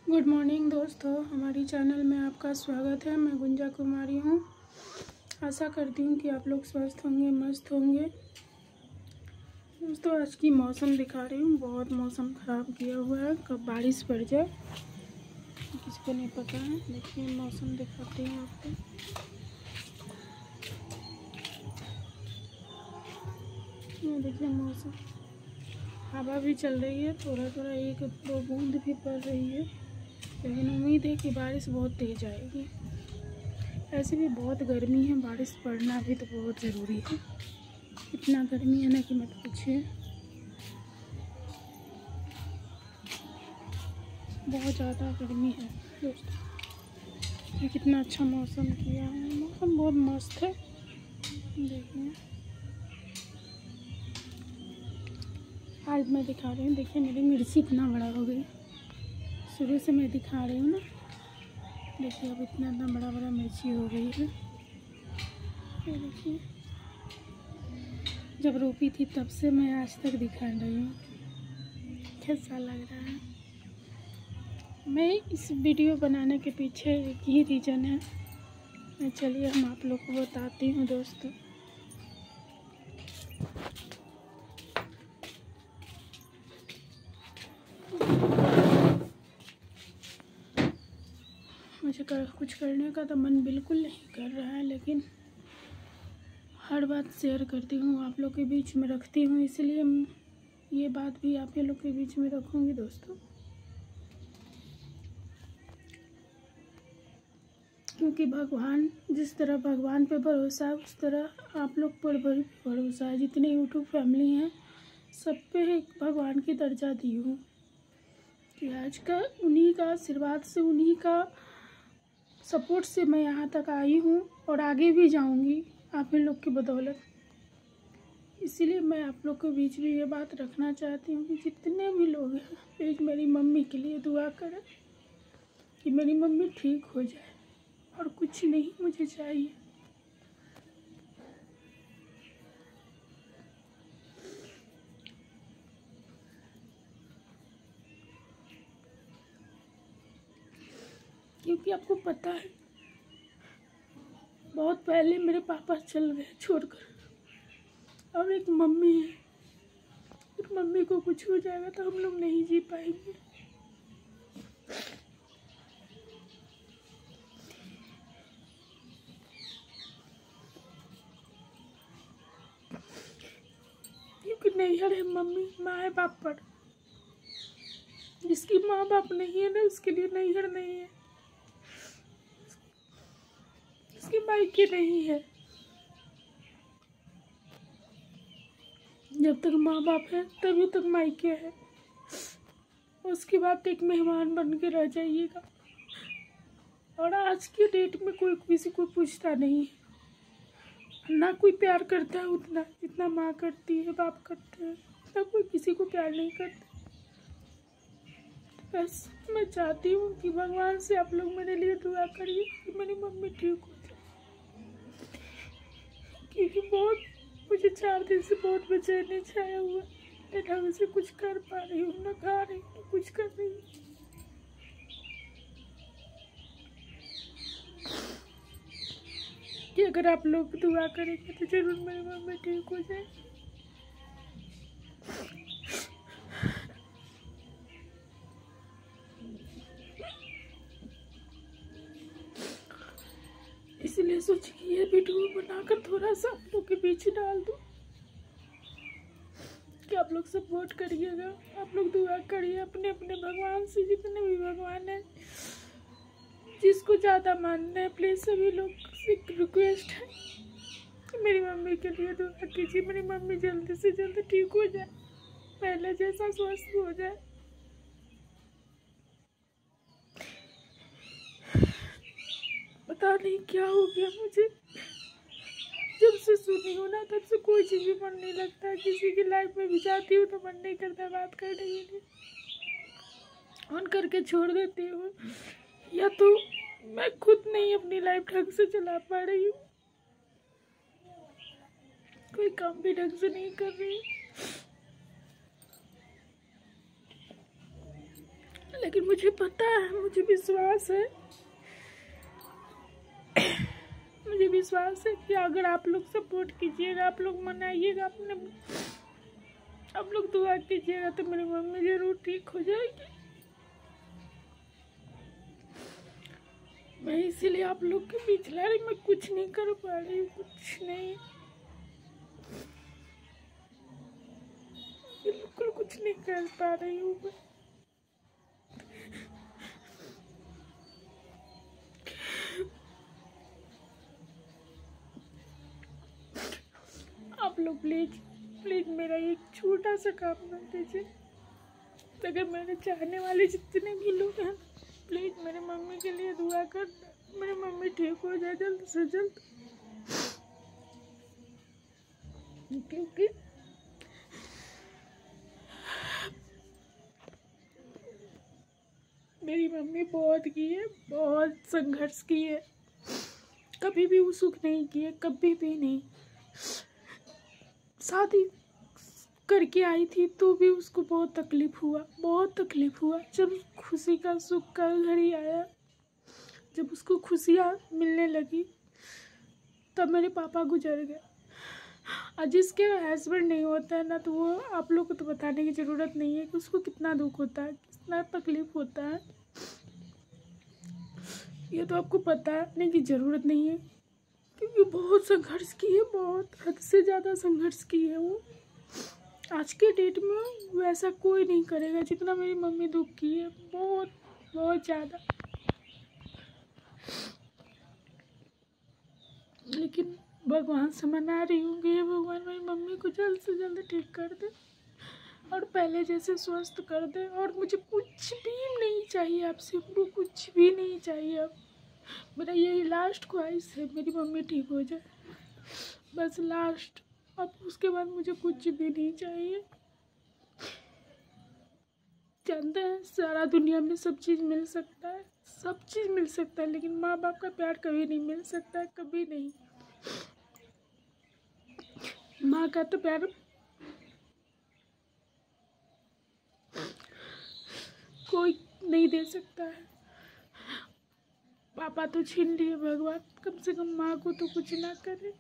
Good morning दोस्तों, हमारी channel में आपका स्वागत है। मैं गुंजा कुमारी हूँ। आशा करती हूँ कि आप लोग स्वस्थ होंगे, मस्त होंगे। दोस्तों, आज की मौसम दिखा रही हूँ। बहुत मौसम ख़राब किया हुआ है, कब बारिश पड़ जाए किसी को नहीं पता है। देखिए मौसम दिखाती हूँ आपको। ये देखिए मौसम, हवा भी चल रही है, थोड़ा थोड़ा एक दो बूंद भी पड़ रही है, लेकिन उम्मीद है कि बारिश बहुत तेज़ आएगी। ऐसे भी बहुत गर्मी है, बारिश पड़ना भी तो बहुत ज़रूरी है। इतना गर्मी है ना कि मत पूछिए, बहुत ज़्यादा गर्मी है दोस्तों। ये कितना अच्छा मौसम किया है, मौसम बहुत मस्त है। देखिए आज मैं दिखा रही हूँ, देखिए मेरी मिर्ची इतना बड़ा हो गई। शुरू से मैं दिखा रही हूँ ना, देखिए अब इतना बड़ा बड़ा मिर्ची हो गई है। ये देखिए, जब रोपी थी तब से मैं आज तक दिखा रही हूँ। कैसा लग रहा है? मैं इस वीडियो बनाने के पीछे एक ही रीज़न है। मैं चलिए हम आप लोग को बताती हूँ दोस्तों। मुझे कुछ करने का तो मन बिल्कुल नहीं कर रहा है, लेकिन हर बात शेयर करती हूँ, आप लोग के बीच में रखती हूँ, इसलिए ये बात भी आप लोग के बीच में रखूँगी दोस्तों। क्योंकि भगवान, जिस तरह भगवान पे भरोसा है उस तरह आप लोग पर भी भरोसा है। जितने यूट्यूब फैमिली हैं सब पे एक भगवान की दर्जा दी हूँ कि आज का उन्हीं का आशीर्वाद से, उन्हीं का सपोर्ट से मैं यहाँ तक आई हूँ और आगे भी जाऊँगी आप लोग की बदौलत। इसीलिए मैं आप लोग के बीच में ये बात रखना चाहती हूँ कि जितने भी लोग हैं प्लीज़ मेरी मम्मी के लिए दुआ करें कि मेरी मम्मी ठीक हो जाए, और कुछ नहीं मुझे चाहिए। क्योंकि आपको पता है बहुत पहले मेरे पापा चल गए छोड़कर, और एक मम्मी है। फिर मम्मी को कुछ हो जाएगा तो हम लोग नहीं जी पाएंगे। क्योंकि नैहर है मम्मी, माँ है बाप पर। जिसकी माँ बाप नहीं है ना, उसके लिए नैहर नहीं है, उसकी मायके नहीं है। जब तक माँ बाप है तभी तक मायके है, उसके बाद एक मेहमान बन के रह जाइएगा। और आज के डेट में कोई किसी को पूछता नहीं है, ना कोई प्यार करता है उतना जितना माँ करती है, बाप करते हैं, ना कोई किसी को प्यार नहीं करता। बस मैं चाहती हूँ कि भगवान से आप लोग मेरे लिए दुआ करिए कि मेरी मम्मी ठीक हो जाए। क्योंकि बहुत मुझे 4 दिन से बहुत बेचैनी छाया हुआ है, ढंग से कुछ कर पा रही हूँ, ना खा रही हूँ, कुछ कर रही हूँ। कि अगर आप लोग दुआ करेंगे तो जरूर मेरी मम्मी ठीक हो जाए। इसलिए सोची कि ये वीडियो बनाकर थोड़ा सा आप लोग के बीच डाल दूँ कि आप लोग सपोर्ट करिएगा, आप लोग दुआ करिए अपने अपने भगवान से। जितने भी भगवान हैं, जिसको ज़्यादा मानना है, प्लीज़ सभी लोग से रिक्वेस्ट है कि मेरी मम्मी के लिए दुआ कीजिए। मेरी मम्मी जल्दी से जल्दी ठीक हो जाए, पहले जैसा स्वस्थ हो जाए। पता नहीं क्या हो गया मुझे, जब से सुनी हूँ ना तब से कोई चीज़ भी मन नहीं लगता। किसी की लाइफ में भी जाती हूँ तो मन नहीं करता बात करने के लिए, ऑन करके छोड़ देती हूँ। या तो मैं खुद नहीं अपनी लाइफ ढंग से चला पा रही हूँ, कोई काम भी ढंग से नहीं कर रही। लेकिन मुझे पता है, मुझे विश्वास है, मुझे विश्वास है कि अगर आप लोग सपोर्ट कीजिएगा, आप लोग मनाइएगा, आप लोग दुआ कीजिएगा तो मेरी मम्मी जरूर ठीक हो जाएगी। मैं इसीलिए आप लोग के बीच ला रही, मैं कुछ नहीं कर पा रही हूँ, कुछ नहीं, बिल्कुल कुछ नहीं कर पा रही हूँ मैं। आप लोग प्लीज मेरा एक छोटा सा काम कर दीजिए। अगर मेरे चाहने वाले जितने भी लोग हैं, प्लीज मेरे मम्मी के लिए दुआ कर, मेरी मम्मी ठीक हो जाए जल्द से जल्द, क्योंकि मेरी मम्मी बहुत की है, बहुत संघर्ष की है, कभी भी वो सुख नहीं किए, कभी भी नहीं। शादी करके आई थी तो भी उसको बहुत तकलीफ हुआ। जब खुशी का सुख का घड़ी आया, जब उसको खुशियाँ मिलने लगी, तब मेरे पापा गुजर गए। और जिसके हस्बैंड नहीं होता है ना, तो वो आप लोग को तो बताने की ज़रूरत नहीं है कि उसको कितना दुख होता है, कितना तकलीफ होता है। ये तो आपको बताने की ज़रूरत नहीं है, क्योंकि बहुत संघर्ष की है, बहुत हद से ज़्यादा संघर्ष की है वो। आज के डेट में वैसा कोई नहीं करेगा जितना मेरी मम्मी दुख की है, बहुत बहुत ज़्यादा। लेकिन भगवान से मना रही हूँ कि ये भगवान मेरी मम्मी को जल्द से जल्द ठीक कर दे और पहले जैसे स्वस्थ कर दे। और मुझे कुछ भी नहीं चाहिए आपसे, वो कुछ भी नहीं चाहिए। अब मेरा यही लास्ट ख्वाहिश है, मेरी मम्मी ठीक हो जाए, बस लास्ट। अब उसके बाद मुझे कुछ भी नहीं चाहिए। जानते हैं, सारा दुनिया में सब चीज़ मिल सकता है, सब चीज़ मिल सकता है, लेकिन माँ बाप का प्यार कभी नहीं मिल सकता है, कभी नहीं। माँ का तो प्यार कोई नहीं दे सकता है। पापा तो छीन लिए, भगवान कम से कम माँ को तो कुछ ना करे,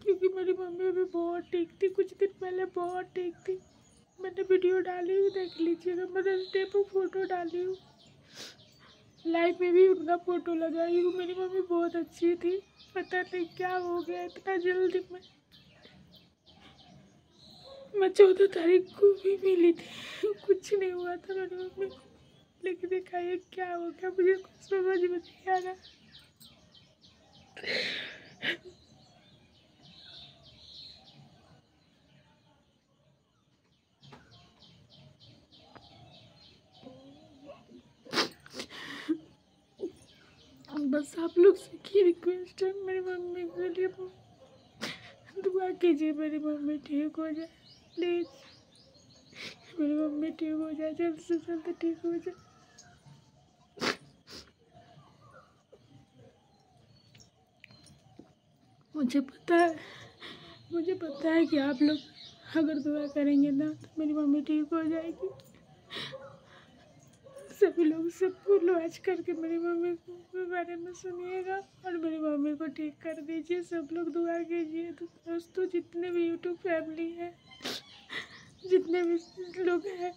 क्योंकि मेरी मम्मी भी बहुत ठीक थी, कुछ दिन पहले बहुत ठीक थी। मैंने वीडियो डाली हुई, देख लीजिएगा, मदर्स डे पर फोटो डाली हूँ, लाइव में भी उनका फोटो लगाई हूँ। मेरी मम्मी बहुत अच्छी थी, पता नहीं क्या हो गया इतना जल्दी में। मैं 14 तारीख को भी मिली थी, कुछ नहीं हुआ था मेरी मम्मी को, लेकिन देखा ये क्या हो गया, मुझे कुछ समझ में नहीं आ रहा। बस आप लोग से की रिक्वेस्ट है, मेरी मम्मी के लिए दुआ कीजिए, मेरी मम्मी ठीक हो जाए प्लीज़, मेरी मम्मी ठीक हो जाए, जल्द से जल्द ठीक हो जाए। मुझे पता है कि आप लोग अगर दुआ करेंगे ना तो मेरी मम्मी ठीक हो जाएगी। सभी लोग सब फूल आज करके मेरी मम्मी के बारे में सुनिएगा और मेरी मम्मी को ठीक कर दीजिए। सब लोग दुआ कीजिए। तो दोस्तों, जितने भी यूट्यूब फैमिली है, जितने भी लोग हैं,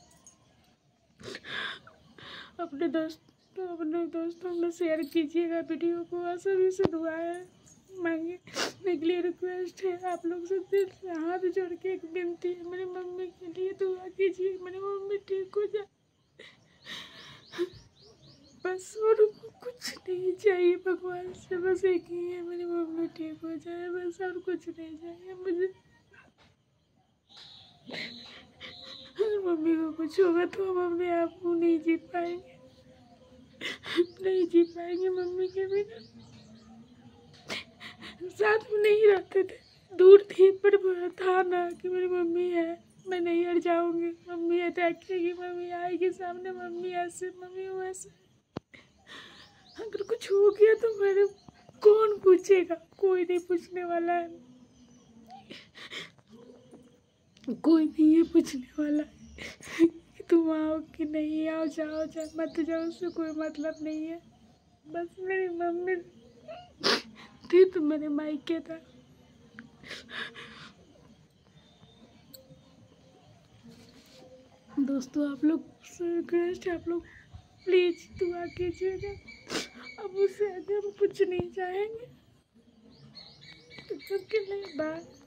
अपने दोस्तों में शेयर कीजिएगा वीडियो को और सभी से दुआएं मांगने के लिए रिक्वेस्ट है। आप लोग से दिल से हाथ जोड़ के एक विनती है, मेरी मम्मी के लिए दुआ कीजिए, मेरी मम्मी ठीक हो जाए बस। और कुछ नहीं चाहिए भगवान से, बस एक ही है, मेरी मम्मी ठीक हो जाए बस, और कुछ नहीं चाहिए मुझे। अगर मम्मी को कुछ होगा तो हम अपने आप को नहीं जी पाएंगे, नहीं जी पाएंगे मम्मी के बिना। साथ में नहीं रहते थे, दूर थी, पर था ना कि मेरी मम्मी है, मैं नहीं हट जाऊंगी, मम्मी है देखेगी, मम्मी आएगी सामने, मम्मी ऐसे, मम्मी वैसे। अगर कुछ हो गया तो मेरे कौन पूछेगा? कोई नहीं पूछने वाला है, कोई नहीं है पूछने वाला है। तुम आओ कि नहीं आओ, जाओ चाहे मत जाओ, उससे कोई मतलब नहीं है। बस मेरी मम्मी थी तो मेरे मायके था। दोस्तों आप लोग रिक्वेस्ट है, आप लोग प्लीज दुआ कीजिएगा। अब उससे आगे हम कुछ नहीं चाहेंगे। तो सबके लिए बाय।